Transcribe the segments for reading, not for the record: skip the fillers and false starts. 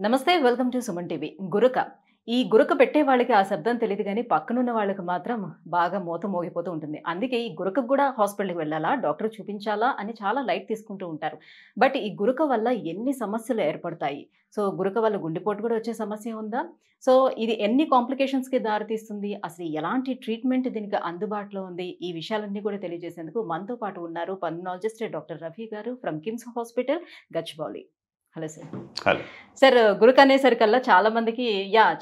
నమస్తే welcome to Suman TV. గురక ఈ గురక పెట్టే వాళ్ళకి ఆ శబ్దం తెలియదు కానీ పక్కనున్న వాళ్ళకి మాత్రం బాగా మూత మోగిపోతూ ఉంటుంది. అందుకే ఈ గురకకు కూడా హాస్పిటల్కి వెళ్ళాలా, డాక్టర్ చూపించాలా అని చాలా లైట్ తీసుకుంటూ ఉంటారు. బట్ ఈ గురక వల్ల ఎన్ని సమస్యలు ఏర్పడతాయి. సో గురక వల్ల గుండెపోటు కూడా వచ్చే సమస్య ఉందా? సో ఇది ఎన్ని కాంప్లికేషన్స్కి దారితీస్తుంది, అసలు ఎలాంటి ట్రీట్మెంట్ దీనికి అందుబాటులో ఉంది, ఈ విషయాలన్నీ కూడా తెలియజేసేందుకు మనతో పాటు ఉన్నారు పల్మనాలజిస్ట్ డాక్టర్ రఫీ గారు from KIMS hospital, Gachibowli. Hello sir. Hello sir, గురక అనేసరికల్లా చాలా మందికి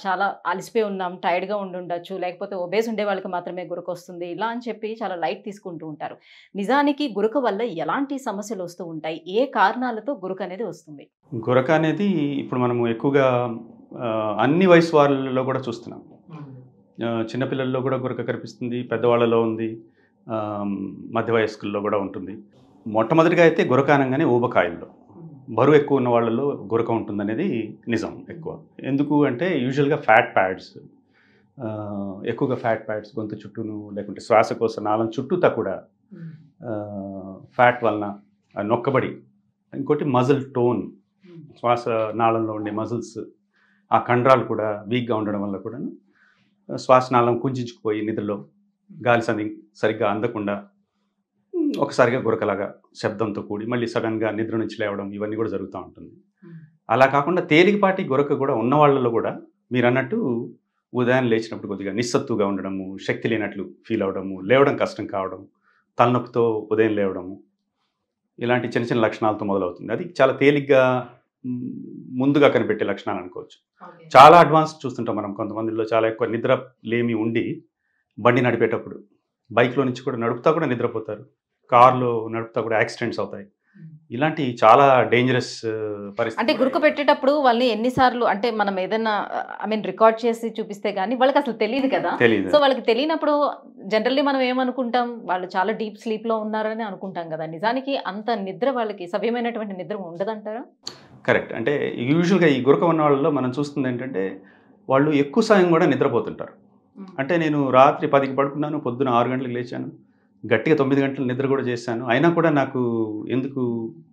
చాలా అలసిపోయి ఉన్నాం, టైర్డ్గా ఉండుండొచ్చు, లేకపోతే ఒబేస్ ఉండే వాళ్ళకి మాత్రమే గురక వస్తుంది ఇలా అని చెప్పి చాలా లైట్ తీసుకుంటూ ఉంటారు. నిజానికి గురక వల్ల ఎలాంటి సమస్యలు వస్తూ ఉంటాయి, ఏ కారణాలతో గురక అనేది వస్తుంది? గురక అనేది ఇప్పుడు మనము ఎక్కువగా అన్ని వయసు వాళ్ళలో కూడా చూస్తున్నాం. చిన్నపిల్లల్లో కూడా గురక కనిపిస్తుంది, పెద్దవాళ్ళలో ఉంది, మధ్య వయస్కుల్లో కూడా ఉంటుంది. మొట్టమొదటిగా అయితే గురక అనగానే ఊబకాయల్లో బరువు ఎక్కువ ఉన్న వాళ్ళలో గురక ఉంటుందనేది నిజం. ఎక్కువ ఎందుకు అంటే యూజువల్గా ఫ్యాట్ ప్యాడ్స్, ఎక్కువగా ఫ్యాట్ ప్యాడ్స్ గొంతు చుట్టూను లేకుంటే శ్వాసకోశ నాళం చుట్టూతా కూడా ఫ్యాట్ వలన నొక్కబడి, ఇంకోటి మజిల్ టోన్, శ్వాస నాళంలో ఉండే మజిల్స్ ఆ కండరాలు కూడా వీక్గా ఉండడం వల్ల కూడా శ్వాసనాళం కుంచుకుపోయి నిద్రలో గాలి సరిగ్గా అందకుండా ఒకసారిగా గురకలాగా శబ్దంతో కూడి మళ్ళీ సడన్గా నిద్ర నుంచి లేవడం ఇవన్నీ కూడా జరుగుతూ ఉంటుంది. అలా కాకుండా తేలికపాటి గురక కూడా ఉన్న వాళ్ళలో కూడా మీరు అన్నట్టు ఉదయం లేచినప్పుడు కొద్దిగా నిస్సత్తుగా ఉండడము, శక్తి లేనట్లు ఫీల్ అవడము, లేవడం కష్టం కావడం, తలనొప్పితో ఉదయం లేవడము, ఇలాంటి చిన్న చిన్న లక్షణాలతో మొదలవుతుంది. అది చాలా తేలిగ్గా ముందుగా కనిపెట్టే లక్షణాలు అనుకోవచ్చు. చాలా అడ్వాన్స్ చూస్తుంటాం మనం కొంతమందిలో. చాలా ఎక్కువ నిద్ర లేమి ఉండి బండి నడిపేటప్పుడు బైక్లో నుంచి కూడా నడుపుతా కూడా నిద్రపోతారు, కార్లో నడుపుతా కూడా యాక్సిడెంట్స్ అవుతాయి. ఇలాంటి చాలా డేంజరస్ పరిస్థితి. అంటే గురక పెట్టేటప్పుడు వాళ్ళని ఎన్నిసార్లు అంటే మనం ఏదైనా రికార్డ్ చేసి చూపిస్తే గానీ వాళ్ళకి అసలు తెలియదు కదా. తెలియదు. సో వాళ్ళకి తెలియనప్పుడు జనరల్లీ మనం ఏమనుకుంటాం, వాళ్ళు చాలా డీప్ స్లీప్లో ఉన్నారని అనుకుంటాం కదా. నిజానికి అంత నిద్ర వాళ్ళకి సవ్యమైనటువంటి నిద్ర ఉండదంటారా? కరెక్ట్. అంటే యూజువల్గా ఈ గురక ఉన్న వాళ్ళలో మనం చూస్తుంది ఏంటంటే వాళ్ళు ఎక్కువ సమయం కూడా నిద్రపోతుంటారు. అంటే నేను రాత్రి 10కి పడుకున్నాను, పొద్దున 6 గంటలకు లేచాను, గట్టిగా 9 గంటలు నిద్ర కూడా చేశాను, అయినా కూడా నాకు ఎందుకు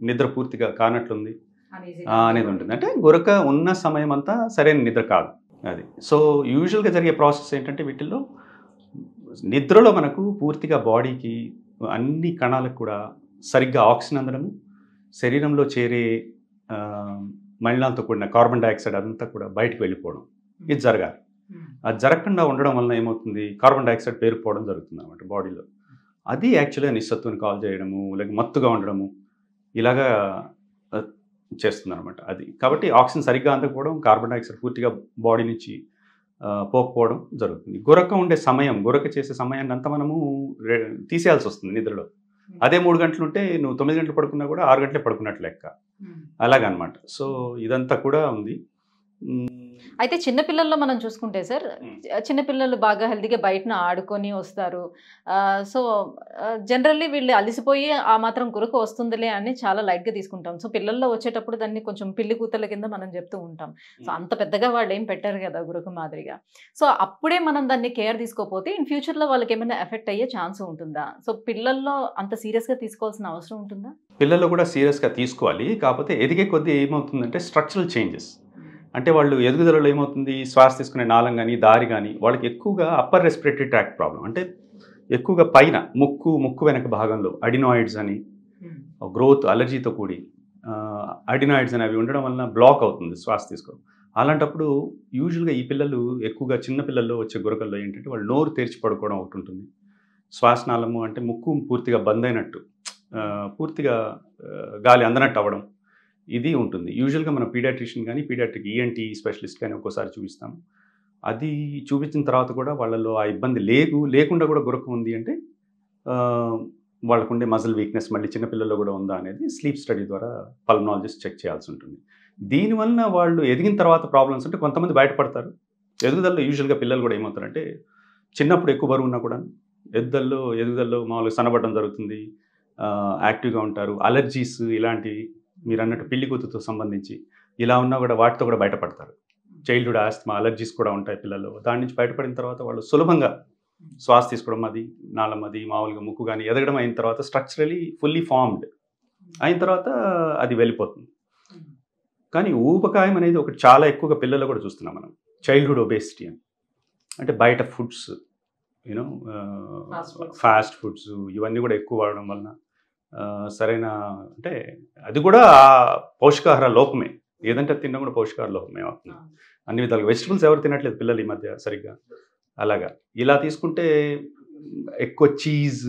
నిద్ర పూర్తిగా కానట్లుంది అనేది ఉంటుంది. అంటే గురక ఉన్న సమయం అంతా సరైన నిద్ర కాదు అది. సో యూజువల్గా జరిగే ప్రాసెస్ ఏంటంటే వీటిల్లో నిద్రలో మనకు పూర్తిగా బాడీకి అన్ని కణాలకు కూడా సరిగ్గా ఆక్సిజన్ అందడము, శరీరంలో చేరే మలినాలతో కూడిన కార్బన్ డైఆక్సైడ్ అంతా కూడా బయటకు వెళ్ళిపోవడం, ఇది జరగాలి. అది జరగకుండా ఉండడం వలన ఏమవుతుంది, కార్బన్ డైఆక్సైడ్ పేరుకుపోవడం జరుగుతుంది అన్నమాట బాడీలో. అది యాక్చువల్గా నిస్సత్తుని కాల్ చేయడము, లేక మత్తుగా ఉండడము, ఇలాగా చేస్తుంది అనమాట అది. కాబట్టి ఆక్సిజన్ సరిగ్గా అందకపోవడం, కార్బన్ డైఆక్సైడ్ పూర్తిగా బాడీ నుంచి పోకపోవడం జరుగుతుంది. గురక ఉండే సమయం, గురక చేసే సమయాన్ని అంతా మనము తీసేయాల్సి వస్తుంది నిద్రలో. అదే 3 గంటలు ఉంటే నువ్వు 9 గంటలు పడుకున్నా కూడా 6 గంటలే పడుకున్నట్లు లెక్క, అలాగనమాట. సో ఇదంతా కూడా ఉంది. అయితే చిన్నపిల్లల్లో మనం చూసుకుంటే సార్, చిన్నపిల్లలు బాగా హెల్తీగా బయటన ఆడుకొని వస్తారు. సో జనరల్లీ వీళ్ళు అలిసిపోయి ఆ మాత్రం గురక వస్తుందిలే అని చాలా లైట్గా తీసుకుంటాం. సో పిల్లల్లో వచ్చేటప్పుడు దాన్ని కొంచెం పిల్లి కూతల కింద మనం చెప్తూ ఉంటాం. సో అంత పెద్దగా వాళ్ళు ఏం పెట్టారు కదా గురక మాదిరిగా. సో అప్పుడే మనం దాన్ని కేర్ తీసుకోకపోతే ఇన్ ఫ్యూచర్లో వాళ్ళకి ఏమైనా ఎఫెక్ట్ అయ్యే ఛాన్స్ ఉంటుందా? సో పిల్లల్లో అంత సీరియస్గా తీసుకోవాల్సిన అవసరం ఉంటుందా? పిల్లల్లో కూడా సీరియస్గా తీసుకోవాలి. కాకపోతే ఎదిగే కొద్దీ ఏమవుతుందంటే స్ట్రక్చరల్ చేంజెస్, అంటే వాళ్ళు ఎదుగుదలలో ఏమవుతుంది, శ్వాస తీసుకునే నాళం కానీ దారి కానీ వాళ్ళకి ఎక్కువగా అప్పర్ రెస్పిరేటరీ ట్రాక్ట్ ప్రాబ్లం, అంటే ఎక్కువగా పైన ముక్కు వెనక భాగంలో అడినాయిడ్స్ అని గ్రోత్ అలర్జీతో కూడి అడినాయిడ్స్ అని అవి ఉండడం వలన బ్లాక్ అవుతుంది శ్వాస తీసుకోవడం. అలాంటప్పుడు యూజువల్గా ఈ పిల్లలు ఎక్కువగా చిన్న పిల్లల్లో వచ్చే గురకల్లో ఏంటంటే వాళ్ళు నోరు తెరిచి పడుకోవడం ఒకటి ఉంటుంది. శ్వాసనాళము అంటే ముక్కు పూర్తిగా బంద్ అయినట్టు, పూర్తిగా గాలి అందనట్టు అవ్వడం, ఇది ఉంటుంది. యూజువల్గా మనం పీడియాట్రిషియన్ కానీ పీడియాట్రిక్ ఈఎన్టీ స్పెషలిస్ట్ కానీ ఒక్కోసారి చూపిస్తాం. అది చూపించిన తర్వాత కూడా వాళ్ళలో ఆ ఇబ్బంది లేకుండా కూడా గురక ఉంది అంటే వాళ్ళకుండే మజిల్ వీక్నెస్ మళ్ళీ చిన్నపిల్లల్లో కూడా ఉందా అనేది స్లీప్ స్టడీ ద్వారా పల్మనాలజిస్ట్ చెక్ చేయాల్సి ఉంటుంది. దీనివల్ల వాళ్ళు ఎదిగిన తర్వాత ప్రాబ్లమ్స్ అంటే కొంతమంది బయటపడతారు. ఎదుగుదలలో యూజువల్గా పిల్లలు కూడా ఏమవుతారంటే చిన్నప్పుడు ఎక్కువ బరువు ఉన్నా కూడా ఎదుగుదలలో మామూలుగా సన్నబడడం జరుగుతుంది, యాక్టివ్గా ఉంటారు. అలర్జీస్ ఇలాంటివి మీరు అన్నట్టు పిల్లి కూతుతో సంబంధించి ఇలా ఉన్నా కూడా వాటితో కూడా బయటపడతారు. చైల్డ్హుడ్ ఆస్తమా అలర్జీస్ కూడా ఉంటాయి పిల్లల్లో. దాని నుంచి బయటపడిన తర్వాత వాళ్ళు సులభంగా శ్వాస తీసుకోవడం, అది నాళం అది మామూలుగా ముక్కు కానీ ఎదగడం అయిన తర్వాత స్ట్రక్చరలీ ఫుల్లీ ఫార్మ్డ్ అయిన తర్వాత అది వెళ్ళిపోతుంది. కానీ ఊబకాయం అనేది ఒకటి చాలా ఎక్కువగా పిల్లల్లో కూడా చూస్తున్నాం మనం. చైల్డ్హుడ్ ఒబేసిటీ అని, అంటే బయట ఫుడ్స్ యూనో ఫాస్ట్ ఫుడ్స్ ఇవన్నీ కూడా ఎక్కువ వాడడం వలన సరైన అంటే అది కూడా పౌష్టికాహార లోపమే, ఏదంటే తినడం కూడా పౌష్టికాహార లోపమే అవుతుంది అన్ని విధాలుగా. వెజిటబుల్స్ ఎవరు తినట్లేదు పిల్లలు ఈ మధ్య సరిగ్గా. అలాగా ఇలా తీసుకుంటే ఎక్కువ చీజ్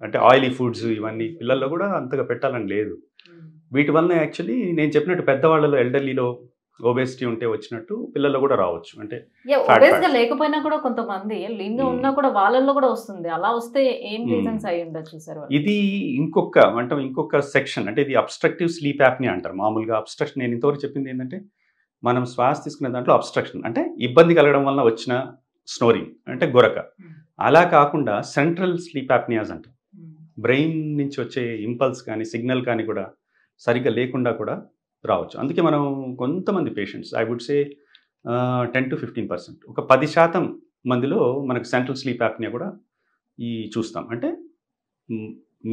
అంటే ఆయిలీ ఫుడ్స్ ఇవన్నీ పిల్లల్లో కూడా అంతగా పెట్టాలని లేదు. వీటి వలన యాక్చువల్లీ నేను చెప్పినట్టు పెద్దవాళ్ళలో ఎల్డర్లీలో ఒబేసిటీ ఉంటే వచ్చినట్టు పిల్లల్లో కూడా రావచ్చు. అంటే లేకపోయినా కూడా కొంతమంది లింగ ఉన్నా కూడా వాళ్ళల్లో కూడా వస్తుంది. అలా వస్తే ఏం రీజన్స్ అయి ఉండొచ్చు సార్? ఇది ఇంకొక సెక్షన్, అంటే ఇది అబ్స్ట్రక్టివ్ స్లీప్ యాప్నియా అంటారు. మామూలుగా అబ్స్ట్రక్షన్ నేను ఇంతవరకు చెప్పింది ఏంటంటే మనం శ్వాస తీసుకునే దాంట్లో అబ్స్ట్రక్షన్ అంటే ఇబ్బంది కలగడం వలన వచ్చిన స్నోరింగ్ అంటే గురక. అలా కాకుండా సెంట్రల్ స్లీప్ యాప్నియాస్ అంటారు. బ్రెయిన్ నుంచి వచ్చే ఇంపల్స్ కానీ సిగ్నల్ కానీ కూడా సరిగ్గా లేకుండా కూడా రావచ్చు. అందుకే మనం కొంతమంది patients I would say 10 to 15%, ఒక 10% మందిలో మనకు సెంట్రల్ స్లీప్ యాప్నియా కూడా చూస్తాం. అంటే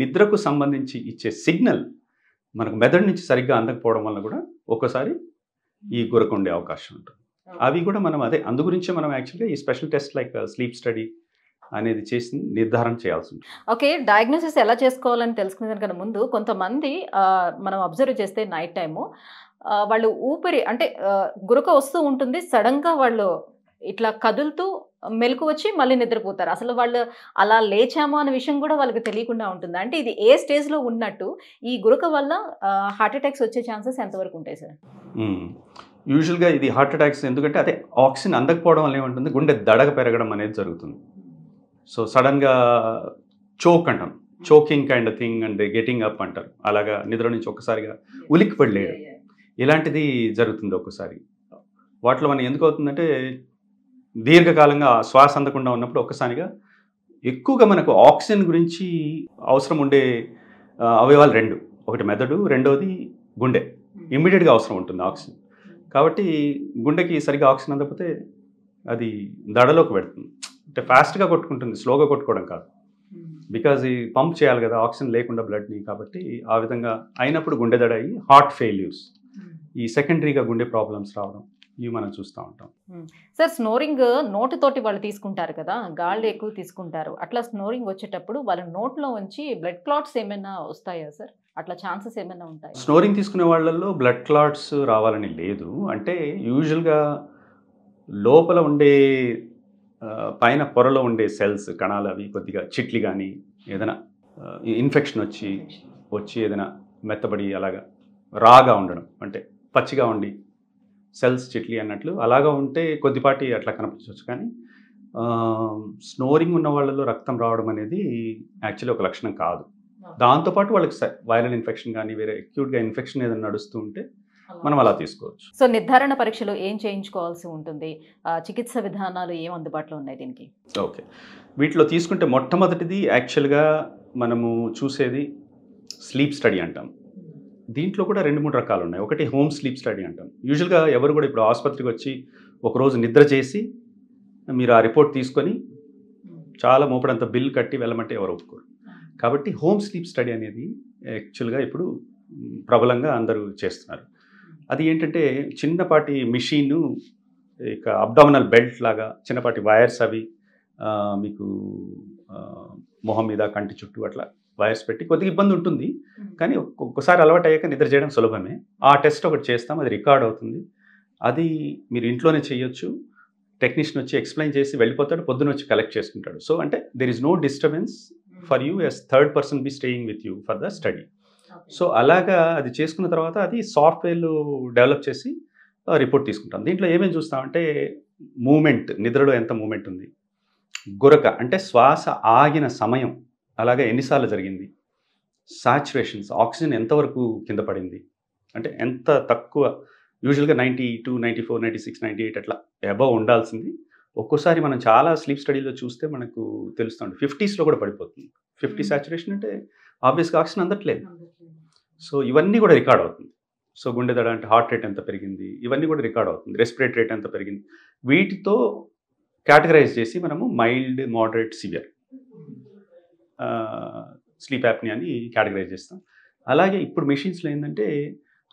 నిద్రకు సంబంధించి ఇచ్చే సిగ్నల్ మనకు మెదడు నుంచి సరిగ్గా అందకపోవడం వల్ల కూడా ఒక్కోసారి ఈ గురక ఉండే అవకాశం ఉంటుంది. అవి కూడా మనం అందు గురించే మనం యాక్చువల్గా ఈ special test like sleep study అనేది చేసి నిర్ధారణ చేయాల్సి ఉంటుంది. ఓకే, డయాగ్నోసిస్ ఎలా చేసుకోవాలని తెలుసుకునే దానికన్నా ముందు కొంతమంది మనం అబ్జర్వ్ చేస్తే నైట్ టైము వాళ్ళు ఊపిరి అంటే గురక వస్తూ ఉంటుంది, సడన్గా వాళ్ళు ఇట్లా కదులుతూ మెలకు వచ్చి మళ్ళీ నిద్రపోతారు. అసలు వాళ్ళు అలా లేచామో అనే విషయం కూడా వాళ్ళకి తెలియకుండా ఉంటుంది. అంటే ఇది ఏ స్టేజ్లో ఉన్నట్టు ఈ గురక వల్ల హార్ట్ అటాక్స్ వచ్చే ఛాన్సెస్ ఎంతవరకు ఉంటాయి సార్? యూజువల్గా ఇది హార్ట్ అటాక్స్ ఎందుకంటే అదే ఆక్సిజన్ అందకపోవడం వల్ల ఏమంటుంది, గుండె దడగ పెరగడం అనేది జరుగుతుంది. సో సడన్గా చోక్ అంటాం, choking kind of thing and getting up అంటారు. అలాగా నిద్ర నుంచి ఒక్కసారిగా ఉలిక్కి పడలేడు, ఇలాంటిది జరుగుతుంది ఒక్కసారి. వాటిలో మనం ఎందుకు అవుతుందంటే దీర్ఘకాలంగా శ్వాస అందకుండా ఉన్నప్పుడు ఒక్కసారిగా ఎక్కువగా మనకు ఆక్సిజన్ గురించి అవసరం ఉండే అవయవాలు రెండు, ఒకటి మెదడు, రెండోది గుండె. ఇమ్మీడియట్గా అవసరం ఉంటుంది ఆక్సిజన్. కాబట్టి గుండెకి సరిగ్గా ఆక్సిజన్ అందకపోతే అది దడలోకి పెడుతుంది. అంటే ఫాస్ట్గా కొట్టుకుంటుంది, స్లోగా కొట్టుకోవడం కాదు. బికాజ్ ఈ పంప్ చేయాలి కదా ఆక్సిజన్ లేకుండా బ్లడ్ని. కాబట్టి ఆ విధంగా అయినప్పుడు గుండె దడ అయ్యి హార్ట్ ఫెయిల్యూర్స్, ఈ సెకండరీగా గుండె ప్రాబ్లమ్స్ రావడం ఇవి మనం చూస్తూ ఉంటాం. సార్, స్నోరింగ్ నోటుతోటి వాళ్ళు తీసుకుంటారు కదా, గాళ్ళు ఎక్కువ తీసుకుంటారు. అట్లా స్నోరింగ్ వచ్చేటప్పుడు వాళ్ళ నోట్లో ఉంచి బ్లడ్ క్లాట్స్ ఏమైనా వస్తాయా సార్? అట్లా ఛాన్సెస్ ఏమైనా ఉంటాయి? స్నోరింగ్ తీసుకునే వాళ్ళల్లో బ్లడ్ క్లాట్స్ రావాలని లేదు. అంటే యూజువల్గా లోపల ఉండే పైన పొరలో ఉండే సెల్స్ కణాలు అవి కొద్దిగా చిట్లి కానీ ఏదైనా ఇన్ఫెక్షన్ వచ్చి ఏదైనా మెత్తబడి అలాగా రాగా ఉండడం, అంటే పచ్చిగా ఉండి సెల్స్ చిట్లి అన్నట్లు అలాగా ఉంటే కొద్దిపాటి అట్లా కనిపించవచ్చు. కానీ స్నోరింగ్ ఉన్న వాళ్ళలో రక్తం రావడం అనేది యాక్చువల్లీ ఒక లక్షణం కాదు. దాంతోపాటు వాళ్ళకి వైరల్ ఇన్ఫెక్షన్ కానీ వేరే అక్యూట్గా ఇన్ఫెక్షన్ ఏదైనా నడుస్తూ ఉంటే మనం అలా తీసుకోవచ్చు. సో నిర్ధారణ పరీక్షలు ఏం చేయించుకోవాల్సి ఉంటుంది? చికిత్స విధానాలు ఏం అందుబాటులో ఉన్నాయి దీనికి? ఓకే, వీటిలో తీసుకుంటే మొట్టమొదటిది యాక్చువల్గా మనము చూసేది స్లీప్ స్టడీ అంటాం. దీంట్లో కూడా 2-3 రకాలు ఉన్నాయి. ఒకటి హోమ్ స్లీప్ స్టడీ అంటాం. యూజువల్గా ఎవరు కూడా ఇప్పుడు ఆసుపత్రికి వచ్చి ఒకరోజు నిద్ర చేసి మీరు ఆ రిపోర్ట్ తీసుకొని చాలా మోపడంత బిల్ కట్టి వెళ్ళమంటే ఎవరు ఒప్పుకోరు. కాబట్టి హోమ్ స్లీప్ స్టడీ అనేది యాక్చువల్గా ఇప్పుడు ప్రబలంగా అందరూ చేస్తున్నారు. అది ఏంటంటే చిన్నపాటి మిషను, ఇక అబ్డామినల్ బెల్ట్ లాగా చిన్నపాటి వైర్స్ అవి మీకు మొహం మీద కంటి చుట్టూ అట్లా వైర్స్ పెట్టి కొద్దిగా ఇబ్బంది ఉంటుంది. కానీ ఒక్కసారి అలవాటు అయ్యాక నిద్ర చేయడం సులభమే. ఆ టెస్ట్ ఒకటి చేస్తాం, అది రికార్డ్ అవుతుంది. అది మీరు ఇంట్లోనే చేయొచ్చు. టెక్నీషియన్ వచ్చి ఎక్స్ప్లెయిన్ చేసి వెళ్ళిపోతాడు, పొద్దున వచ్చి కలెక్ట్ చేసుకుంటాడు. సో అంటే there is no disturbance for you as third person be staying with you for the study. So అలాగా అది చేసుకున్న తర్వాత అది సాఫ్ట్వేర్లు డెవలప్ చేసి రిపోర్ట్ తీసుకుంటాం. దీంట్లో ఏమేమి చూస్తామంటే మూమెంట్, నిద్రలో ఎంత మూమెంట్ ఉంది, గురక అంటే శ్వాస ఆగిన సమయం, అలాగే ఎన్నిసార్లు జరిగింది, సాచురేషన్స్ ఆక్సిజన్ ఎంతవరకు కింద పడింది, అంటే ఎంత తక్కువ, యూజువల్గా 92, 94, 96, 98 అట్లా అబవ్ ఉండాల్సింది. ఒక్కోసారి మనం చాలా స్లీప్ స్టడీలో చూస్తే మనకు తెలుస్తుంది 50s కూడా పడిపోతుంది. 50 సాచురేషన్ అంటే ఆబ్వియస్గా ఆక్సిజన్ అందట్లేదు. సో ఇవన్నీ కూడా రికార్డ్ అవుతుంది. సో గుండె దడ అంటే హార్ట్ రేట్ ఎంత పెరిగింది, ఇవన్నీ కూడా రికార్డ్ అవుతుంది. రెస్పిరేటరీ రేట్ ఎంత పెరిగింది, వీటితో కేటగరైజ్ చేసి మనము mild, moderate, severe sleep apnoea అని కేటగరైజ్ చేస్తాం. అలాగే ఇప్పుడు మెషిన్స్లో ఏంటంటే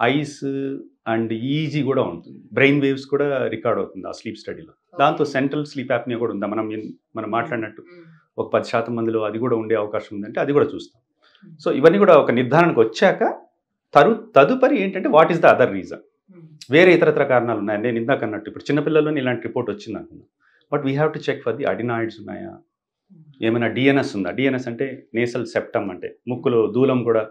ఐస్ అండ్ ఈజీ కూడా ఉంటుంది, బ్రెయిన్ వేవ్స్ కూడా రికార్డ్ అవుతుంది ఆ స్లీప్ స్టడీలో. దాంతో సెంట్రల్ స్లీప్ యాప్నియా కూడా ఉందా, మనం మాట్లాడినట్టు ఒక 10% మందిలో అది కూడా ఉండే అవకాశం ఉందంటే అది కూడా చూస్తాం. సో ఇవన్నీ కూడా ఒక నిర్ధారణకు వచ్చాక తదుపరి ఏంటంటే what is the other reason, వేరే ఇతరత్ర కారణాలు ఉన్నాయి. నేను ఇందాక అన్నట్టు ఇప్పుడు చిన్నపిల్లల్లోనే ఇలాంటి రిపోర్ట్ వచ్చింది అనుకున్నాను, but we have to check for the adenoids ఉన్నాయా, ఏమైనా డిఎన్ఎస్ ఉందా. డిఎన్ఎస్ అంటే నేసల్ సెప్టమ్, అంటే ముక్కులో దూలం కూడా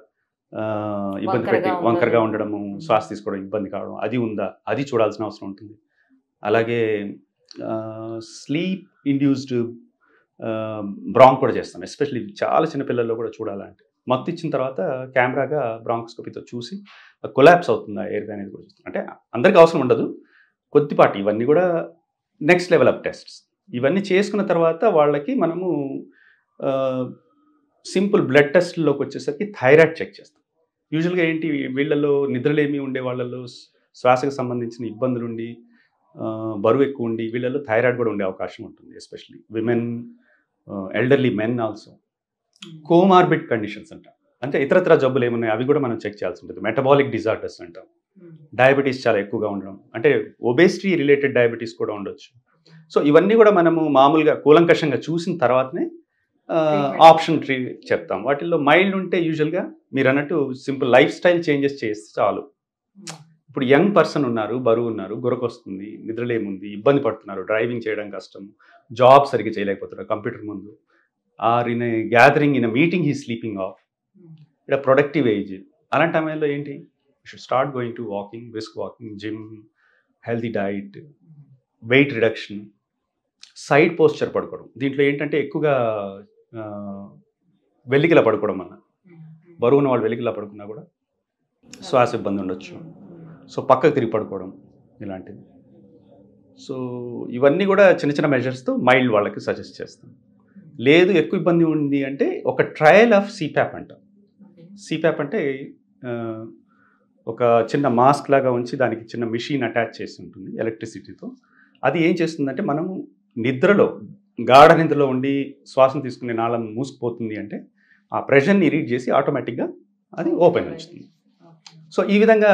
ఇబ్బంది పెట్టి వంకరగా ఉండడము, శ్వాస తీసుకోవడం ఇబ్బంది కావడం, అది ఉందా, అది చూడాల్సిన అవసరం ఉంటుంది. అలాగే స్లీప్ ఇండ్యూస్డ్ బ్రాంక్ కూడా చేస్తాం, ఎస్పెషల్లీ చాలా చిన్నపిల్లల్లో కూడా చూడాలంటే మత్తు ఇచ్చిన తర్వాత కెమెరాగా బ్రాంకోస్కోపీతో చూసి కొలాప్స్ అవుతుందా ఎయిర్వే అనేది కూడా చూస్తాం. అంటే అందరికీ అవసరం ఉండదు, కొద్దిపాటి. ఇవన్నీ కూడా నెక్స్ట్ లెవెల్ ఆఫ్ టెస్ట్స్. ఇవన్నీ చేసుకున్న తర్వాత వాళ్ళకి మనము సింపుల్ బ్లడ్ టెస్ట్లోకి వచ్చేసరికి థైరాయిడ్ చెక్ చేస్తాం. యూజువల్గా ఏంటి, వీళ్ళల్లో నిద్రలేమి ఉండే వాళ్ళలో శ్వాసకు సంబంధించిన ఇబ్బందులు ఉండి బరువు ఎక్కువ ఉండి వీళ్ళల్లో థైరాయిడ్ కూడా ఉండే అవకాశం ఉంటుంది, especially women, elderly men also. Comorbid conditions అంటాం, అంటే ఇతరత్ర జబ్బులు ఏమున్నాయి అవి కూడా మనం చెక్ చేయాల్సి ఉంటుంది. మెటబాలిక్ డిజార్డర్స్ అంటాం, డయాబెటీస్ చాలా ఎక్కువగా ఉండడం, అంటే ఒబేసిటీ రిలేటెడ్ డయాబెటీస్ కూడా ఉండొచ్చు. సో ఇవన్నీ కూడా మనము మామూలుగా కూలంకషంగా చూసిన తర్వాతనే ఆప్షన్ ట్రీ చెప్తాం. వాటిల్లో మైల్డ్ ఉంటే యూజువల్గా మీరు అన్నట్టు సింపుల్ లైఫ్ స్టైల్ చేంజెస్ చేస్తే చాలు. ఇప్పుడు యంగ్ పర్సన్ ఉన్నారు, బరువు ఉన్నారు, గురకొస్తుంది, నిద్రలేముంది, ఇబ్బంది పడుతున్నారు, డ్రైవింగ్ చేయడం కష్టం, జాబ్ సరిగ్గా చేయలేకపోతున్నారు కంప్యూటర్ ముందు, or in a gathering in a meeting he sleeping off, ఇక్కడ ప్రొడక్టివ్ ఏజ్. అలాంటి సమయంలో ఏంటి, should start going to walking, brisk walking, gym, healthy diet, weight reduction, side posture పడుకోవడం. దీంట్లో ఏంటంటే ఎక్కువగా వెల్లికిలా పడుకోవడం వల్ల బరువున్న వాళ్ళు వెల్లికిలా పడుకున్నా కూడా శ్వాస ఇబ్బంది ఉండొచ్చు. సో పక్కకు తిరిగి పడుకోవడం ఇలాంటివి. సో ఇవన్నీ కూడా చిన్న చిన్న మెజర్స్తో మైల్డ్ వాళ్ళకి సజెస్ట్ చేస్తాం. లేదు ఎక్కువ ఇబ్బంది ఉంది అంటే ఒక ట్రయల్ ఆఫ్ సిప్యాప్ అంటాం. సిప్యాప్ అంటే ఒక చిన్న మాస్క్ లాగా ఉంచి దానికి చిన్న మిషన్ అటాచ్ చేసి ఉంటుంది ఎలక్ట్రిసిటీతో. అది ఏం చేస్తుందంటే మనము నిద్రలో గాఢ నిద్రలో ఉండి శ్వాసను తీసుకునే నాళం మూసుకుపోతుంది అంటే ఆ ప్రెషర్ని రీడ్ చేసి ఆటోమేటిక్గా అది ఓపెన్ ఉంచుతుంది. సో ఈ విధంగా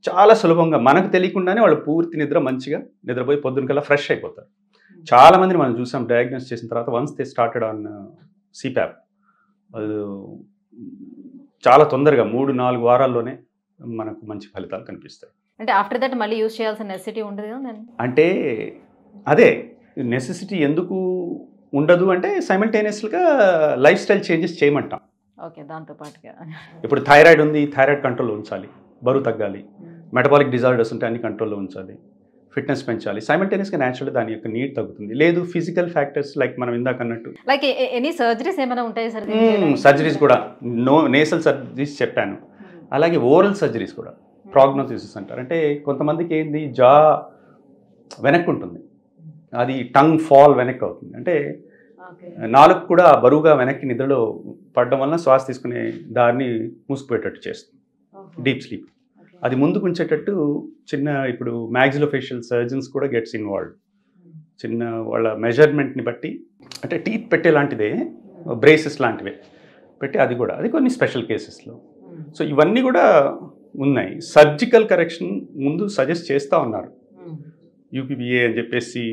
చాలా సులభంగా మనకు తెలియకుండానే వాళ్ళు పూర్తి నిద్ర మంచిగా నిద్రపోయి పొద్దునకల్లా ఫ్రెష్ అయిపోతారు. చాలామందిని మనం చూసాం డయాగ్నోస్ చేసిన తర్వాత once they started on CPAP చాలా తొందరగా 3-4 వారాల్లోనే మనకు మంచి ఫలితాలు కనిపిస్తాయి. అంటే ఆఫ్టర్ దట్ మళ్ళీ యూజ్ చేయాల్సిన నెసెసిటీ ఉండదు కదా? అంటే అదే నెసెసిటీ ఎందుకు ఉండదు అంటే సైమల్టేనియస్గా లైఫ్ స్టైల్ చేంజెస్ చేయమంటాం. ఓకే, దాంతో పాటుగా ఇప్పుడు థైరాయిడ్ ఉంది, థైరాయిడ్ కంట్రోల్లో ఉంచాలి, బరువు తగ్గాలి, మెటబాలిక్ డిజార్డర్స్ ఉంటే అన్ని కంట్రోల్లో ఉంచాలి, ఫిట్నెస్ పెంచాలి. సైమల్టేనియస్గా న్యాచురల్గా దాని యొక్క నీడ్ తగ్గుతుంది. లేదు ఫిజికల్ ఫ్యాక్టర్స్ లైక్ మనం ఇందాక అన్నట్టు లైక్ ఎనీ సర్జరీస్ ఏమైనా ఉంటాయి సార్? సర్జరీస్ కూడా నేసల్ సర్జరీస్ చెప్పాను, అలాగే ఓరల్ సర్జరీస్ కూడా ప్రాగ్నోసిస్ అంటారు. అంటే కొంతమందికి ఏంది జా వెనక్కి ఉంటుంది, అది టంగ్ ఫాల్ వెనక్కి అవుతుంది, అంటే నాలుగు కూడా బరువుగా వెనక్కి నిద్రలో పడడం వలన శ్వాస తీసుకునే దారిని మూసుకుపోయేటట్టు చేస్తుంది డీప్ స్లీప్. అది ముందుకు ఉంచేటట్టు చిన్న ఇప్పుడు మ్యాక్సిలోఫేషియల్ సర్జన్స్ కూడా గెట్స్ ఇన్వాల్వ్డ్. చిన్న వాళ్ళ మెజర్మెంట్ని బట్టి అంటే టీత్ పెట్టే లాంటిదే, బ్రేసెస్ లాంటివే పెట్టి అది కూడా అది కొన్ని స్పెషల్ కేసెస్లో. సో ఇవన్నీ కూడా ఉన్నాయి. సర్జికల్ కరెక్షన్ ముందు సజెస్ట్ చేస్తూ ఉన్నారు యూపీబీఏ అని చెప్పేసి.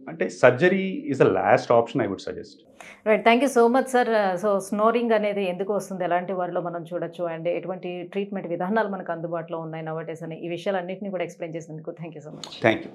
అంటే surgery is a last option I would suggest. Right, thank you so much sir. So snoring అనేది ఎందుకు వస్తుంది, ఎలాంటి వారిలో మనం చూడొచ్చు, అండ్ ఎటువంటి ట్రీట్మెంట్ విధానాలు మనకు అందుబాటులో ఉన్నాయి నవడేస్ అని ఈ విషయాలన్నింటినీ కూడా ఎక్స్ప్లెయిన్ చేసినందుకు thank you so much. Thank you.